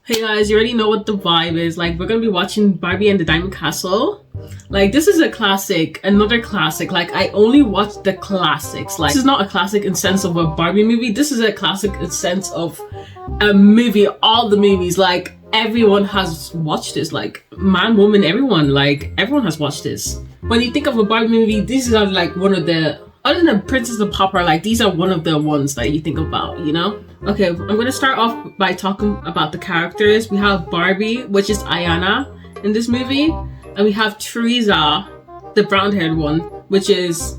Hey guys, you already know what the vibe is. Like, we're gonna be watching Barbie and the Diamond Castle. Like, this is a classic, another classic. Like, I only watch the classics. Like, this is not a classic in sense of a Barbie movie. This is a classic in sense of a movie. All the movies, like, everyone has watched this. Like, man, woman, everyone. Like, everyone has watched this. When you think of a Barbie movie, these are like one of the, other than Princess and Pauper, like, these are one of the ones that you think about, you know? Okay, I'm gonna start off by talking about the characters. We have Barbie, which is Ayana in this movie, and we have Teresa, the brown-haired one, which is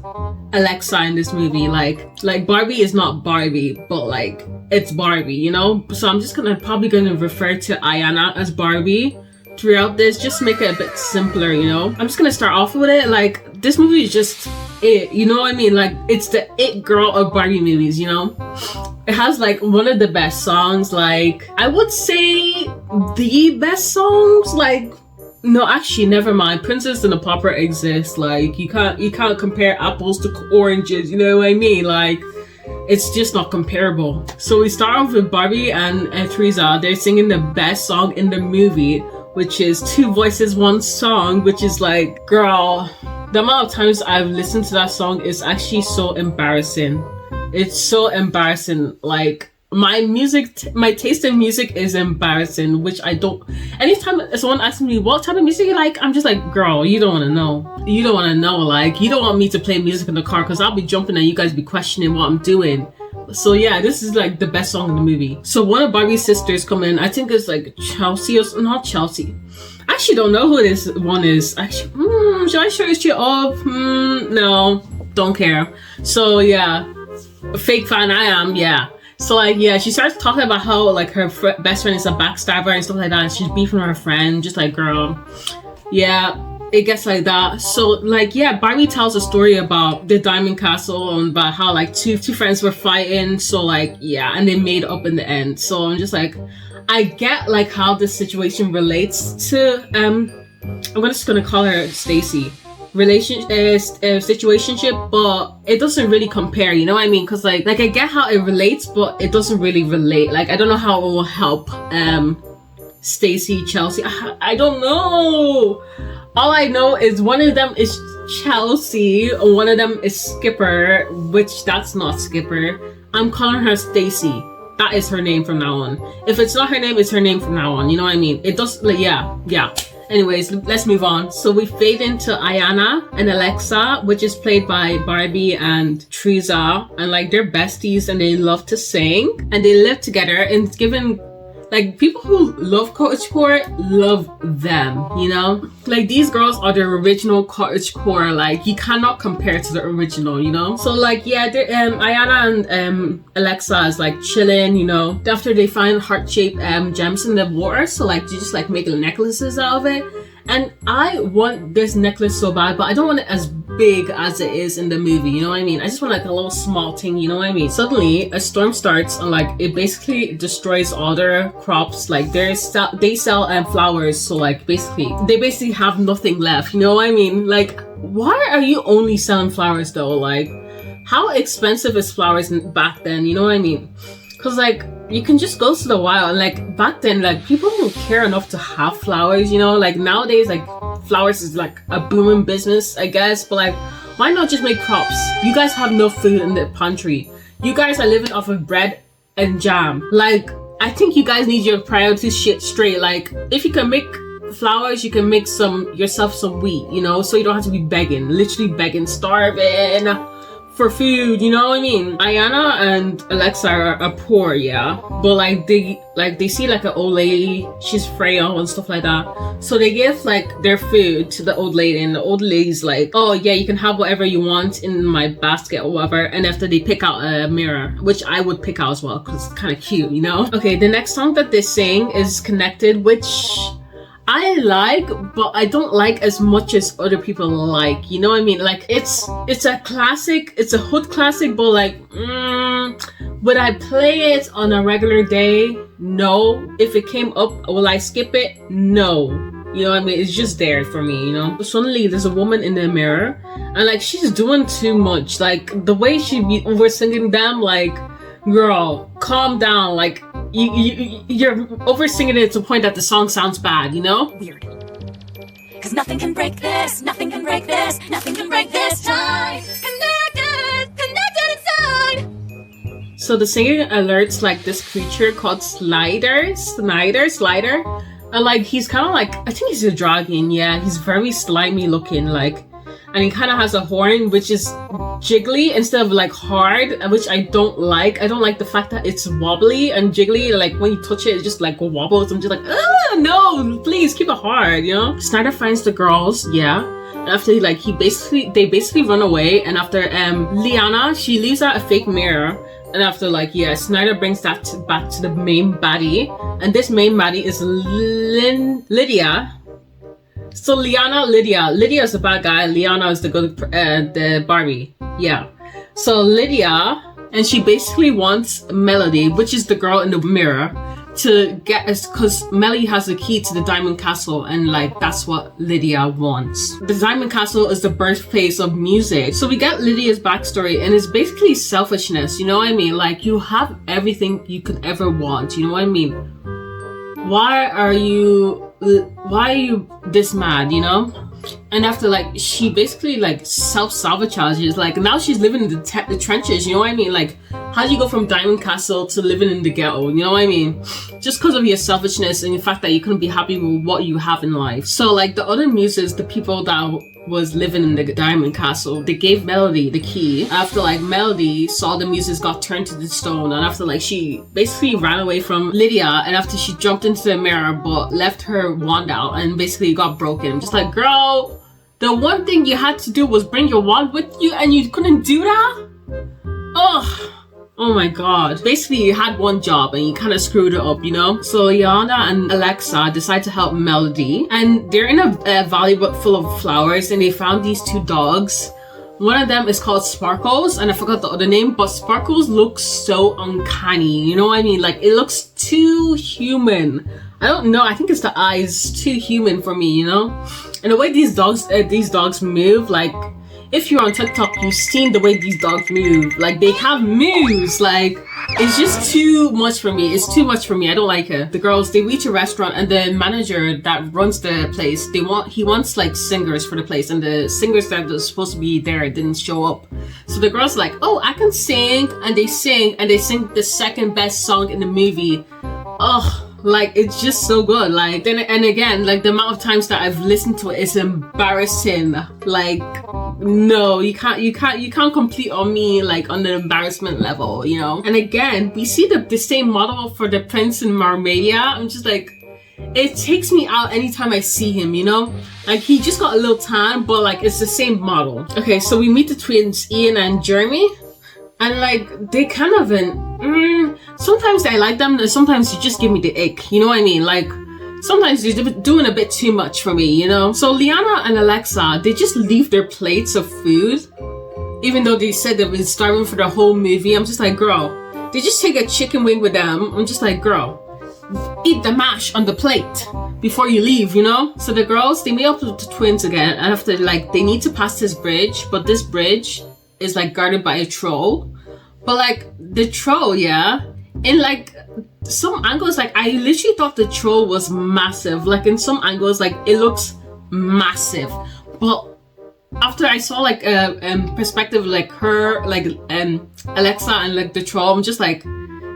Alexa in this movie. Like Barbie is not Barbie, but like it's Barbie, you know? So I'm just probably gonna refer to Ayana as Barbie throughout this, just make it a bit simpler, you know? I'm just gonna start off with it. Like, this movie is just it, you know what I mean? Like, it's the it girl of Barbie movies, you know? It has like one of the best songs, like I would say the best songs. Like, no, actually, never mind. Princess and the Pauper exists. Like, you can't compare apples to oranges, you know what I mean? Like, it's just not comparable. So we start off with Barbie and Teresa. They're singing the best song in the movie, which is Two Voices, One Song, which is like, girl, the amount of times I've listened to that song is actually so embarrassing. It's so embarrassing. Like, my taste in music is embarrassing, which I don't. Anytime someone asks me what type of music you like, I'm just like, girl, you don't want to know. You don't want to know. Like, you don't want me to play music in the car because I'll be jumping and you guys be questioning what I'm doing. So yeah, this is like the best song in the movie. So one of Barbie's sisters come in. I think it's like Chelsea or not Chelsea. I actually don't know who this one is. Actually, should I search it up? No, don't care. So yeah. Fake fan I am, yeah. So like, yeah, she starts talking about how like her best friend is a backstabber and stuff like that, and she's beefing her friend. Just like, girl, yeah, it gets like that. So like, yeah, Barbie tells a story about the Diamond Castle and about how like two friends were fighting. So like, yeah, and they made up in the end. So I'm just like, I get like how this situation relates to I'm just gonna call her Stacy. Situationship, but it doesn't really compare, you know what I mean? Because like I get how it relates, but it doesn't really relate. Like, I don't know how it will help Stacy, Chelsea. I don't know. All I know is one of them is Chelsea, one of them is Skipper, which that's not Skipper. I'm calling her Stacy. That is her name from now on. If it's not her name, it's her name from now on, you know what I mean? It does, like, yeah. Anyways, let's move on. So we fade into Ayana and Alexa, which is played by Barbie and Teresa, and like, they're besties and they love to sing and they live together. And it's given, like, people who love cottagecore love them, you know? Like, these girls are the original cottagecore. Like, you cannot compare to the original, you know? So like, yeah, Ayana and Alexa is like chilling, you know, after they find heart-shaped gems in the water. So like, you just like make necklaces out of it. And I want this necklace so bad, but I don't want it as big as it is in the movie, you know what I mean? I just want like a little small thing, you know what I mean? Suddenly, a storm starts and like, it basically destroys all their crops. Like, they sell flowers, so like, they basically have nothing left, you know what I mean? Like, why are you only selling flowers though? Like, how expensive is flowers back then, you know what I mean? Because like, you can just go to the wild, and like back then, like, people don't care enough to have flowers, you know? Like, nowadays, like, flowers is like a booming business, I guess, but like, why not just make crops? You guys have no food in the pantry. You guys are living off of bread and jam. Like, I think you guys need your priorities shit straight. Like, if you can make flowers, you can make yourself some wheat, you know, so you don't have to be begging, literally begging, starving for food, you know what I mean? Ayana and Alexa are poor, yeah, but like they see like an old lady, she's frail and stuff like that, so they give like their food to the old lady, and the old lady's like, oh yeah, you can have whatever you want in my basket or whatever. And after they pick out a mirror, which I would pick out as well because it's kind of cute, you know? Okay, the next song that they sing is Connected, which I like, but I don't like as much as other people like, you know what I mean? Like, it's a classic, it's a hood classic, but like, would I play it on a regular day? No. If it came up, will I skip it? No. You know what I mean? It's just there for me, you know? Suddenly, there's a woman in the mirror, and like, she's doing too much. Like, the way she be over singing them, like, girl, calm down. Like, you're over singing it to the point that the song sounds bad, you know? Weird. Cause nothing can break this, nothing can break this, nothing can break this tie. Connected inside. So the singer alerts like this creature called Slider. And like he's kind of like, I think he's a dragon, yeah. He's very slimy looking, like, and he kind of has a horn which is jiggly instead of like hard, which I don't like. I don't like the fact that it's wobbly and jiggly, like when you touch it, it just like wobbles. I'm just like, no, please keep it hard, you know? Snyder finds the girls, yeah. And after they basically run away, and after Liana, she leaves out a fake mirror. And after like, yeah, Snyder brings that back to the main baddie. And this main baddie is Lydia. So Lydia is the bad guy. Liana is the good, the Barbie. Yeah. So Lydia, and she basically wants Melody, which is the girl in the mirror, to get us, because Melly has the key to the Diamond Castle, and like that's what Lydia wants. The Diamond Castle is the birthplace of music. So we get Lydia's backstory, and it's basically selfishness, you know what I mean? Like, you have everything you could ever want, you know what I mean? Why are you this mad, you know? And after like, she basically like self-sabotages, like now she's living in the trenches, you know what I mean? Like, how do you go from Diamond Castle to living in the ghetto, you know what I mean? Just because of your selfishness and the fact that you couldn't be happy with what you have in life. So like the other muses, the people that was living in the Diamond Castle, they gave Melody the key. After like Melody saw the muses got turned to the stone, and after like she basically ran away from Lydia, and after she jumped into the mirror but left her wand out and basically got broken. I'm just like, girl, the one thing you had to do was bring your wand with you and you couldn't do that? Ugh. Oh my god. Basically, you had one job and you kind of screwed it up, you know? So Liana and Alexa decide to help Melody, and they're in a valley full of flowers, and they found these two dogs. One of them is called Sparkles, and I forgot the other name, but Sparkles looks so uncanny, you know what I mean? Like, it looks too human. I don't know, I think it's the eyes, too human for me, you know? And the way these dogs move, like, if you're on TikTok, you've seen the way these dogs move. Like, they have moves. Like, it's just too much for me. It's too much for me. I don't like it. The girls, they reach a restaurant, and the manager that runs the place, he wants like singers for the place, and the singers that were supposed to be there didn't show up. So the girls like, oh, I can sing, and they sing the second best song in the movie. Ugh. Like, it's just so good. Like, then and again, like the amount of times that I've listened to it is embarrassing. Like, no, you can't compete on me like on the embarrassment level, you know? And again, we see the same model for the Prince in Marmedia. I'm just like, it takes me out anytime I see him, you know? Like, he just got a little tan, but like it's the same model. Okay, so we meet the twins, Ian and Jeremy. And like, they kind of sometimes I like them, and sometimes you just give me the ick, you know what I mean? Like, sometimes you're doing a bit too much for me, you know? So Liana and Alexa, they just leave their plates of food, even though they said they've been starving for the whole movie. I'm just like, girl, they just take a chicken wing with them. I'm just like, girl, eat the mash on the plate before you leave, you know? So the girls, they meet up with the twins again, and after like, they need to pass this bridge, but this bridge is like guarded by a troll. But like, the troll, yeah, in like some angles, like I literally thought the troll was massive. Like in some angles, like it looks massive, but after I saw like a perspective like her, like Alexa and like the troll, I'm just like,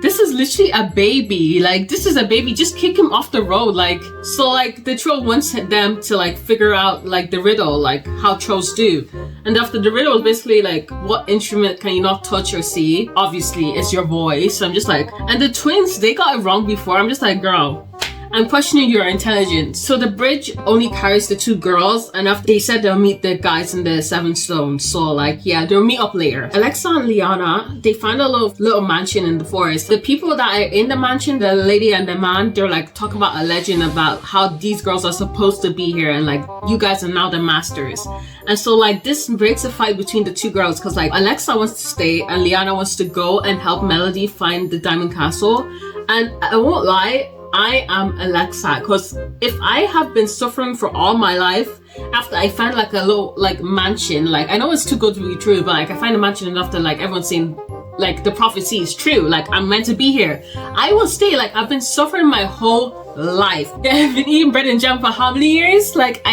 this is literally a baby. Like, this is a baby, just kick him off the road. Like, so like the troll wants them to like figure out like the riddle, like how trolls do. And after the riddle is basically like, what instrument can you not touch or see? Obviously it's your voice. So I'm just like, and the twins, they got it wrong before. I'm just like, girl, I'm questioning your intelligence. So the bridge only carries the two girls, and after they said they'll meet the guys in the 7 stones. So like, yeah, they'll meet up later. Alexa and Liana, they find a little mansion in the forest. The people that are in the mansion, the lady and the man, they're like talking about a legend about how these girls are supposed to be here, and like, you guys are now the masters. And so like, this breaks a fight between the two girls, because like Alexa wants to stay and Liana wants to go and help Melody find the Diamond Castle. And I won't lie, I am Alexa, because if I have been suffering for all my life, after I find like a little like mansion, like I know it's too good to be true, but like I find a mansion enough that like everyone's saying like the prophecy is true, like I'm meant to be here, I will stay. Like I've been suffering my whole life. I've been eating bread and jam for how many years? Like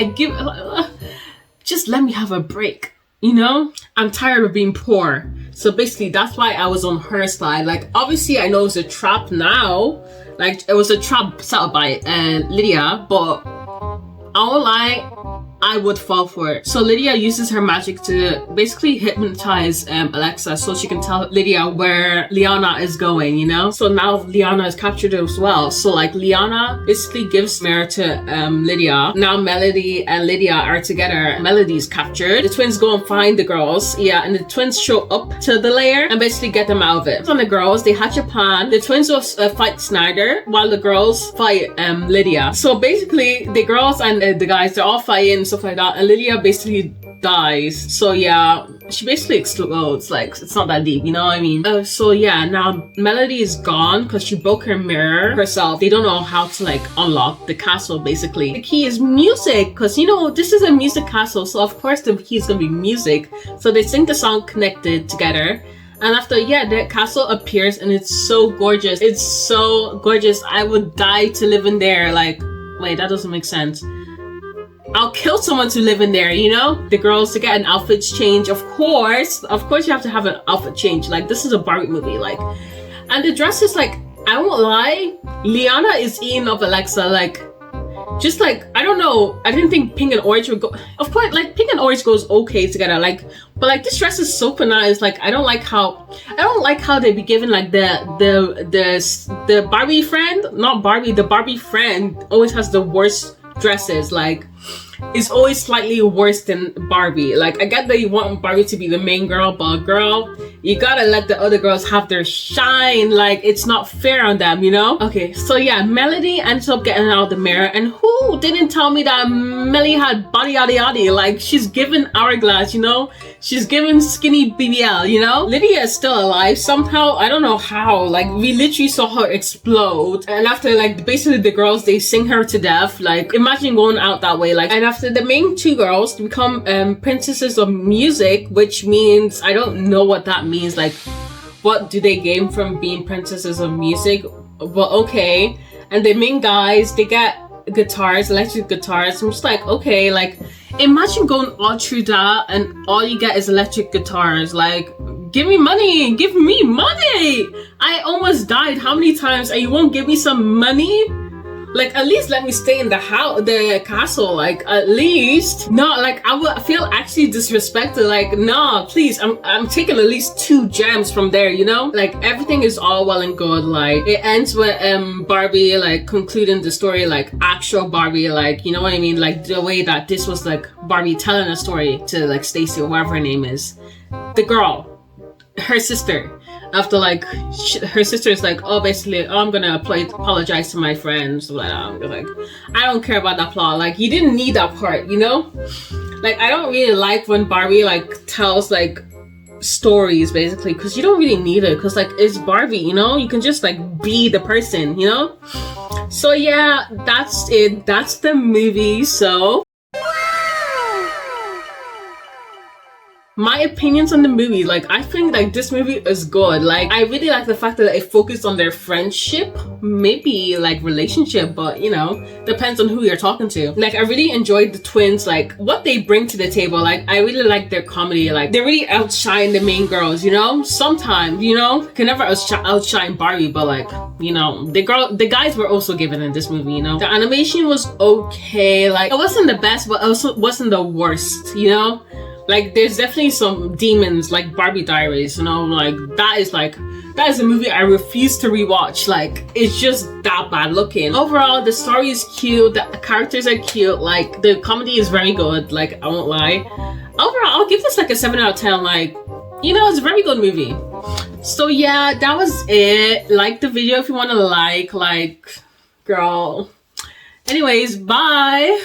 just let me have a break, you know? I'm tired of being poor. So basically that's why I was on her side. Like obviously I know it's a trap now, like it was a trap set up by Lydia, but I won't lie, I would fall for it. So Lydia uses her magic to basically hypnotize Alexa so she can tell Lydia where Liana is going, you know? So now Liana is captured as well. So like Liana basically gives Mare to Lydia. Now Melody and Lydia are together. Melody is captured. The twins go and find the girls. Yeah, and the twins show up to the lair and basically get them out of it. On the girls, they hatch a plan. The twins will fight Snyder while the girls fight Lydia. So basically the girls and the guys, they're all fighting, stuff like that, and Lydia basically dies. So yeah, she basically explodes. Like it's not that deep, you know what I mean? So yeah, now Melody is gone because she broke her mirror herself. They don't know how to like unlock the castle. Basically the key is music, because you know this is a music castle, so of course the key is gonna be music. So they sing the song Connected together. And after, yeah, the castle appears and it's so gorgeous. It's so gorgeous. I would die to live in there. Like, wait, that doesn't make sense. I'll kill someone to live in there, you know? The girls to get an outfit change. Of course you have to have an outfit change. Like this is a Barbie movie, like, and the dress is like, I won't lie, Liana is eating up Alexa, like, just like, I don't know, I didn't think pink and orange would go. Of course, like pink and orange goes okay together, like, but like this dress is so nice. Like I don't like how they be given like the Barbie friend, not Barbie, the Barbie friend always has the worst dresses. Like it's always slightly worse than Barbie. Like I get that you want Barbie to be the main girl, but girl, you gotta let the other girls have their shine. Like it's not fair on them, you know? Okay, so yeah, Melody ends up getting out of the mirror, and who didn't tell me that Melly had body yaddy yaddy? Like she's given hourglass, you know? She's given skinny BBL, you know? Lydia is still alive somehow. I don't know how. Like we literally saw her explode, and after like basically the girls, they sing her to death. Like imagine going out that way. Like, and after the main two girls become princesses of music, which means I don't know what that means. Like what do they gain from being princesses of music? But okay. And the main guys, they get guitars, electric guitars. I'm just like, okay, like imagine going all through that and all you get is electric guitars. Like give me money, give me money. I almost died how many times and you won't give me some money? Like at least let me stay in the house, the castle. Like at least not like I would feel actually disrespected. Like nah, please, I'm taking at least 2 gems from there, you know? Like everything is all well and good. Like it ends with Barbie like concluding the story, like actual Barbie, like you know what I mean? Like the way that this was like Barbie telling a story to like Stacy or whatever her name is, the girl, her sister. After like her sister is like, oh basically, oh, I'm gonna apologize to my friends, like I'm like, I don't care about that plot. Like you didn't need that part, you know? Like I don't really like when Barbie like tells like stories basically, because you don't really need it, because like it's Barbie, you know? You can just like be the person, you know? So yeah, that's it. That's the movie. So my opinions on the movie, like I think like this movie is good. Like I really like the fact that it focused on their friendship, maybe like relationship, but you know, depends on who you're talking to. Like I really enjoyed the twins, like what they bring to the table. Like I really like their comedy. Like they really outshine the main girls, you know? Sometimes, you know, can never outshine Barbie, but like, you know, the guys were also given in this movie, you know? The animation was okay. Like it wasn't the best, but also wasn't the worst, you know? Like there's definitely some demons like Barbie Diaries, you know, like that is a movie I refuse to rewatch. Like it's just that bad looking. Overall, the story is cute, the characters are cute, like the comedy is very good, like I won't lie. Overall, I'll give this like a 7 out of 10. Like, you know, it's a very good movie. So yeah, that was it. Like the video if you want to like girl. Anyways, bye.